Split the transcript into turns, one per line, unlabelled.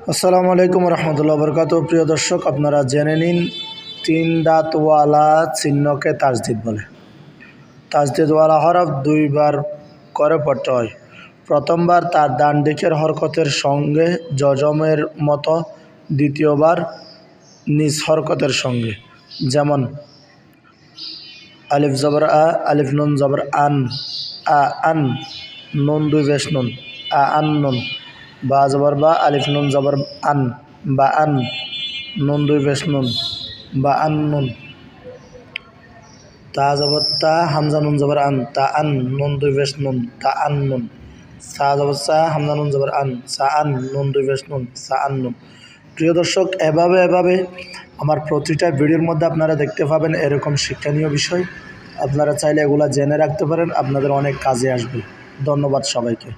আসসালামু আলাইকুম রহমতুল্লাহ বরকাত। প্রিয় দর্শক, আপনারা জেনে নিন 3 দাঁতওয়ালা চিহ্নকে তাজদিদ বলে। তাজদিদওয়ালা হরফ 2 বার করে পড়তে হয়। প্রথমবার তার ডান দিকের হরকতের সঙ্গে জজমের মতো, দ্বিতীয়বার নিজ হরকতের সঙ্গে। যেমন আলিফ জবর আ, আলিফ নুন জবর আন, আ আন, নুন 2 পেশ নুন, আ আন নুন। বা জবর বা, আলিফ নুন জবর আন, বা আন, নুন 2 পেশ নুন, বা আন নুন। তা জবর তা, হামজা নুন জবর আন, তা আন, নুন 2 পেশ নুন, তা আন নুন। সা জবর সা, হামজা নুন জবর আন, সা আন, নুন 2 পেশ নুন, সা আন নুন। প্রিয় দর্শক, এভাবে আমার প্রতিটা ভিডিওর মধ্যে আপনারা দেখতে পাবেন এরকম শিক্ষণীয় বিষয়। আপনারা চাইলে এগুলা জেনে রাখতে পারেন, আপনাদের অনেক কাজে আসবে। ধন্যবাদ সবাইকে।